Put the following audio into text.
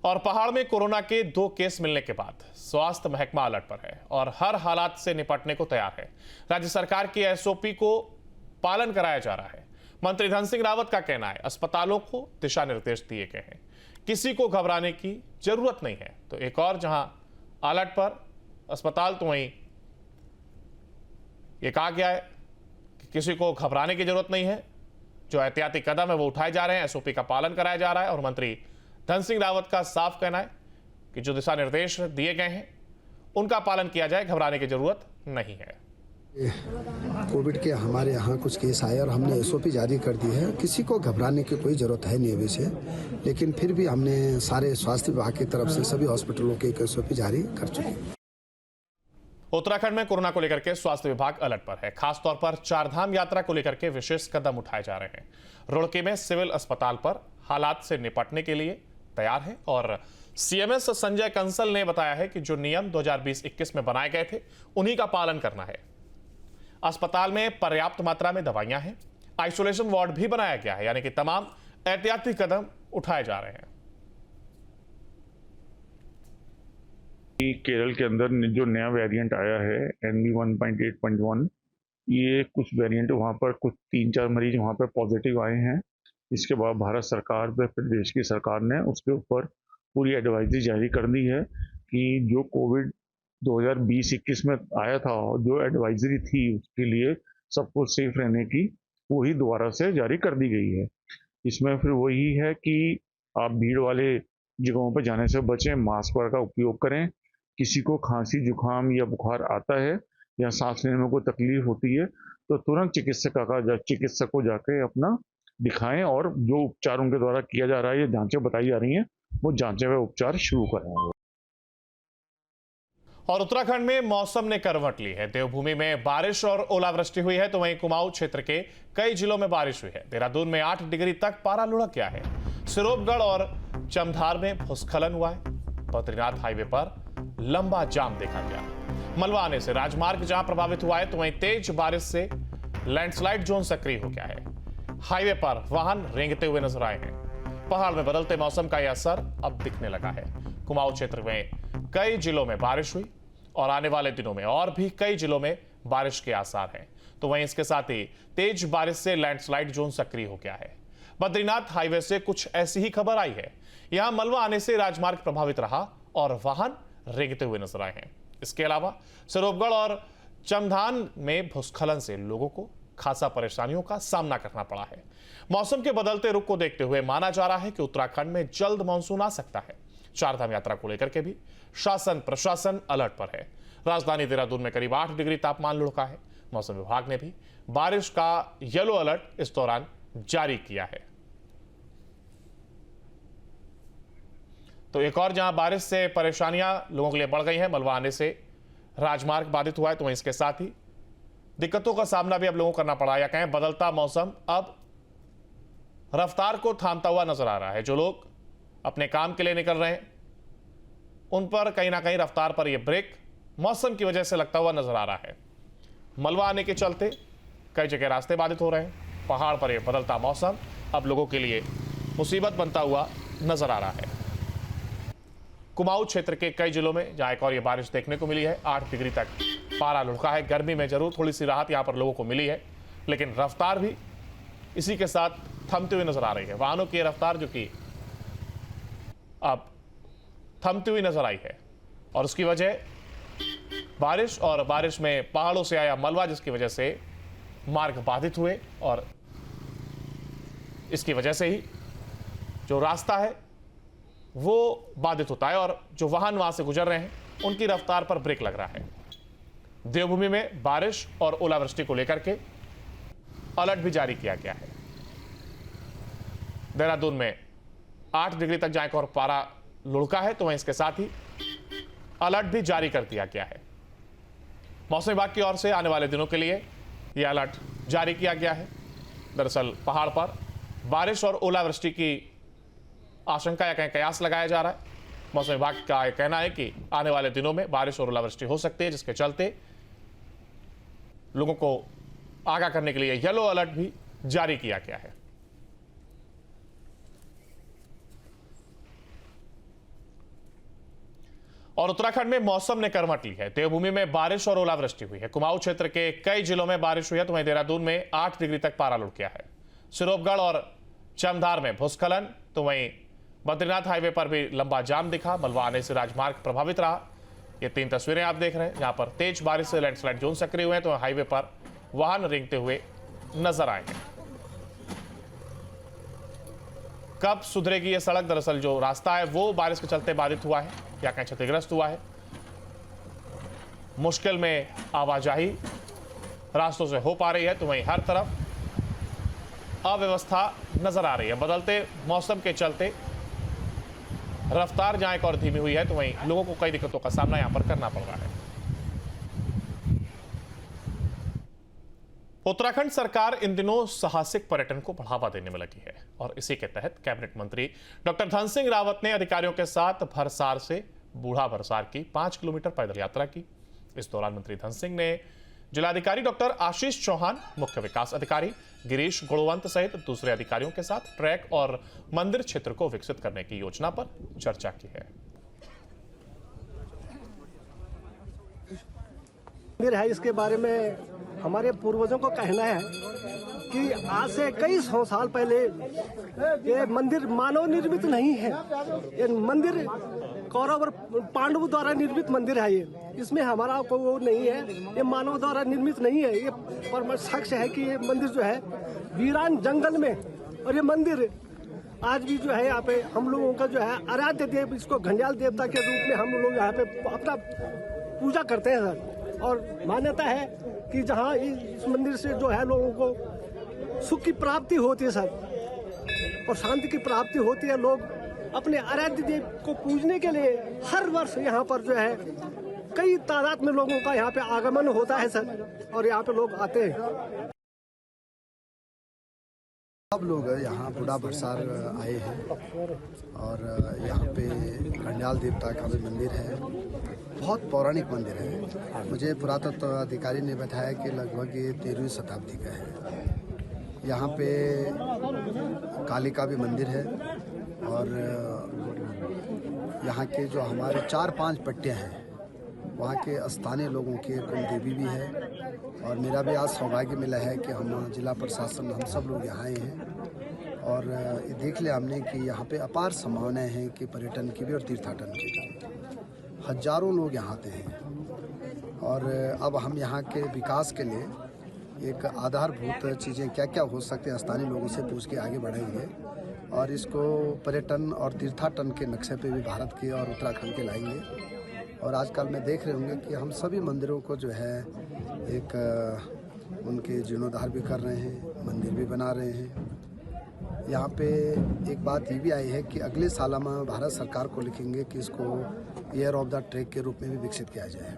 और पहाड़ में कोरोना के 2 केस मिलने के बाद स्वास्थ्य महकमा अलर्ट पर है और हर हालात से निपटने को तैयार है। राज्य सरकार की एसओपी को पालन कराया जा रहा है। मंत्री धन सिंह रावत का कहना है अस्पतालों को दिशा निर्देश दिए गए हैं, किसी को घबराने की जरूरत नहीं है। तो एक और जहां अलर्ट पर अस्पताल, तो वहीं ये कहा गया है कि किसी को घबराने की जरूरत नहीं है। जो एहतियाती कदम है वो उठाए जा रहे हैं, एसओपी का पालन कराया जा रहा है और मंत्री धन सिंह रावत का साफ कहना है कि जो दिशा निर्देश दिए गए हैं उनका पालन किया जाए, घबराने की जरूरत नहीं है। कोविड के हमारे यहाँ कुछ केस आए और हमने एसओपी जारी कर दी है। किसी को घबराने की कोई जरूरत है नहीं अभी से, लेकिन फिर भी हमने सारे स्वास्थ्य विभाग की तरफ से सभी हॉस्पिटलों के एसओपी जारी कर चुके हैं। उत्तराखंड में कोरोना को लेकर के स्वास्थ्य विभाग अलर्ट पर है। खासतौर पर चारधाम यात्रा को लेकर के विशेष कदम उठाए जा रहे हैं। रुड़की में सिविल अस्पताल पर हालात से निपटने के लिए तैयार है और सीएमएस संजय कंसल ने बताया है कि जो नियम 2020-21 में बनाए गए थे उन्हीं का पालन करना है। अस्पताल में पर्याप्त मात्रा में दवाइयां हैं, आइसोलेशन वार्ड भी बनाया गया है, यानी कि तमाम एहतियाती कदम उठाए जा रहे हैं। केरल के अंदर जो नया वेरिएंट आया है NV 1.8.1, ये कुछ वेरिएंट वहाँ पर कुछ 3-4 मरीज वहाँ पर पॉजिटिव आए हैं। इसके बाद भारत सरकार व प्रदेश की सरकार ने उसके ऊपर पूरी एडवाइजरी जारी कर दी है कि जो कोविड 2020-21 में आया था, जो एडवाइजरी थी उसके लिए सबको सेफ रहने की, वही दोबारा से जारी कर दी गई है। इसमें फिर वही है कि आप भीड़ वाले जगहों पर जाने से बचें, मास्क का उपयोग करें। किसी को खांसी जुकाम या बुखार आता है या सांस लेने में कोई तकलीफ होती है तो तुरंत चिकित्सक को जाके अपना दिखाएं और जो उपचार उनके द्वारा किया जा रहा है, ये जांचें बताई जा रही हैं, वो जांचें व उपचार शुरू करें। और उत्तराखंड में मौसम ने करवट ली है। देवभूमि में बारिश और ओलावृष्टि हुई है, तो वहीं कुमाऊं क्षेत्र के कई जिलों में बारिश हुई है। देहरादून में 8 डिग्री तक पारा लुढ़क गया है। सिरोपगढ़ और चमधार में भूस्खलन हुआ है। बद्रीनाथ हाईवे पर लंबा जाम देखा गया। मलबा आने से राजमार्ग जहां प्रभावित हुआ है, तो वहीं तेज बारिश से लैंडस्लाइड जोन सक्रिय हो गया है। हाईवे पर वाहन रेंगते हुए नजर आए हैं। पहाड़ में बदलते मौसम का यह असर अब दिखने लगा है। कुमाऊं क्षेत्र में कई जिलों में बारिश हुई और आने वाले दिनों में और भी कई जिलों में बारिश के आसार हैं। तो वहीं इसके साथ ही तेज बारिश से लैंडस्लाइड जोन सक्रिय हो गया है। बद्रीनाथ हाईवे से कुछ ऐसी ही खबर आई है। यहां मलबा आने से राजमार्ग प्रभावित रहा और वाहन रेंगते हुए नजर आए हैं। इसके अलावा सिरोपगढ़ और चमधान में भूस्खलन से लोगों को खासा परेशानियों का सामना करना पड़ा है। मौसम के बदलते रुख को देखते हुए माना जा रहा है कि उत्तराखंड में जल्द मानसून आ सकता है। चारधाम यात्रा को लेकर के भी शासन प्रशासन अलर्ट पर है। राजधानी देहरादून में करीब 8 डिग्री तापमान लुढ़का है। मौसम विभाग ने भी बारिश का येलो अलर्ट इस दौरान जारी किया है। तो एक और जहां बारिश से परेशानियां लोगों के लिए बढ़ गई हैं, मलबा आने से राजमार्ग बाधित हुआ है, तो वहीं इसके साथ ही दिक्कतों का सामना भी अब लोगों को करना पड़ा। या कहें बदलता मौसम अब रफ्तार को थामता हुआ नजर आ रहा है। जो लोग अपने काम के लिए निकल रहे हैं उन पर कहीं ना कहीं रफ्तार पर यह ब्रेक मौसम की वजह से लगता हुआ नजर आ रहा है। मलबा आने के चलते कई जगह रास्ते बाधित हो रहे हैं। पहाड़ पर यह बदलता मौसम अब लोगों के लिए मुसीबत बनता हुआ नजर आ रहा है। कुमाऊं क्षेत्र के कई जिलों में जहां एक और ये बारिश देखने को मिली है, 8 डिग्री तक पारा लुढ़का है। गर्मी में जरूर थोड़ी सी राहत यहां पर लोगों को मिली है, लेकिन रफ्तार भी इसी के साथ थमती हुई नजर आ रही है। वाहनों की रफ्तार जो कि अब थमती हुई नजर आई है और उसकी वजह बारिश और बारिश में पहाड़ों से आया मलबा, जिसकी वजह से मार्ग बाधित हुए और इसकी वजह से ही जो रास्ता है वो बाधित होता है और जो वाहन वहां से गुजर रहे हैं उनकी रफ्तार पर ब्रेक लग रहा है। देवभूमि में बारिश और ओलावृष्टि को लेकर के अलर्ट भी जारी किया गया है। देहरादून में 8 डिग्री तक जाए और पारा लुढ़का है, तो वहीं इसके साथ ही अलर्ट भी जारी कर दिया गया है। मौसम विभाग की ओर से आने वाले दिनों के लिए यह अलर्ट जारी किया गया है। दरअसल पहाड़ पर बारिश और ओलावृष्टि की आशंका या कहीं कयास लगाया जा रहा है। मौसम विभाग का कहना है कि आने वाले दिनों में बारिश और ओलावृष्टि हो सकती है, जिसके चलते लोगों को आगाह करने के लिए येलो अलर्ट भी जारी किया गया है। और उत्तराखंड में मौसम ने करवट ली है। देवभूमि में बारिश और ओलावृष्टि हुई है। कुमाऊं क्षेत्र के कई जिलों में बारिश हुई है, तो वहीं देहरादून में 8 डिग्री तक पारा लुढ़क गया है। सिरोपगढ़ और चमधार में भूस्खलन, तो वहीं बद्रीनाथ हाईवे पर भी लंबा जाम दिखा। मलबा आने से राजमार्ग प्रभावित रहा। ये 3 तस्वीरें आप देख रहे हैं, जहां पर तेज बारिश से लैंडस्लाइड जोन सक्रिय हुए हैं, तो हाईवे पर वाहन रेंगते हुए नजर आए हैं। कब सुधरेगी ये सड़क? दरअसल जो रास्ता है वो बारिश के चलते बाधित हुआ है या कहीं क्षतिग्रस्त हुआ है। मुश्किल में आवाजाही रास्तों से हो पा रही है, तो वहीं हर तरफ अव्यवस्था नजर आ रही है। बदलते मौसम के चलते रफ्तार जहां एक और धीमी हुई है, तो वहीं लोगों को कई दिक्कतों का सामना यहां पर करना पड़ रहा है। उत्तराखंड सरकार इन दिनों साहसिक पर्यटन को बढ़ावा देने में लगी है और इसी के तहत कैबिनेट मंत्री डॉक्टर धन सिंह रावत ने अधिकारियों के साथ भरसार से बूढ़ा भरसार की 5 किलोमीटर पैदल यात्रा की। इस दौरान मंत्री धन सिंह ने जिलाधिकारी डॉक्टर आशीष चौहान, मुख्य विकास अधिकारी गिरीश गुणवंत सहित दूसरे अधिकारियों के साथ ट्रैक और मंदिर क्षेत्र को विकसित करने की योजना पर चर्चा की है। मंदिर है, इसके बारे में हमारे पूर्वजों को कहना है कि आज से कई 100 साल पहले ये मंदिर मानव निर्मित नहीं है। ये मंदिर कौरव और पांडवों द्वारा निर्मित मंदिर है। ये इसमें हमारा कोई वो नहीं है, ये मानव द्वारा निर्मित नहीं है। ये पर शख्स है कि ये मंदिर जो है वीरान जंगल में, और ये मंदिर आज भी जो है यहाँ पे हम लोगों का जो है आराध्य देव, इसको घंडियाल देवता के रूप में हम लोग यहाँ पे अपना पूजा करते हैं सर। और मान्यता है कि जहाँ इस मंदिर से जो है लोगों को सुख की प्राप्ति होती है सर, और शांति की प्राप्ति होती है। लोग अपने आराध्य देव को पूजने के लिए हर वर्ष यहाँ पर जो है कई तादाद में लोगों का यहाँ पे आगमन होता है सर, और यहाँ पे लोग आते हैं। सब लोग यहाँ बूढ़ा भरसार आए हैं और यहाँ पे घंडियाल देवता का भी मंदिर है। बहुत पौराणिक मंदिर है। मुझे पुरातत्व अधिकारी ने बताया कि लगभग ये 13वीं शताब्दी का है। यहाँ पे काली का भी मंदिर है और यहाँ के जो हमारे 4-5 पट्टियाँ हैं वहाँ के स्थानीय लोगों के कुल देवी भी है। और मेरा भी आज सौभाग्य मिला है कि हम जिला प्रशासन हम सब लोग यहाँ आए हैं और ये देख लिया हमने कि यहाँ पे अपार संभावनाएं हैं कि पर्यटन की भी और तीर्थाटन की भी। हजारों लोग यहाँ आते हैं और अब हम यहाँ के विकास के लिए एक आधारभूत चीज़ें क्या क्या हो सकते हैं स्थानीय लोगों से पूछ के आगे बढ़ेंगे और इसको पर्यटन और तीर्थाटन के नक्शे पे भी भारत के और उत्तराखंड के लाएंगे। और आजकल में देख रहे होंगे कि हम सभी मंदिरों को जो है एक उनके जीर्णोद्धार भी कर रहे हैं, मंदिर भी बना रहे हैं। यहाँ पे एक बात ये भी आई है कि अगले साल हम भारत सरकार को लिखेंगे कि इसको ईयर ऑफ द ट्रैक के रूप में भी विकसित किया जाए।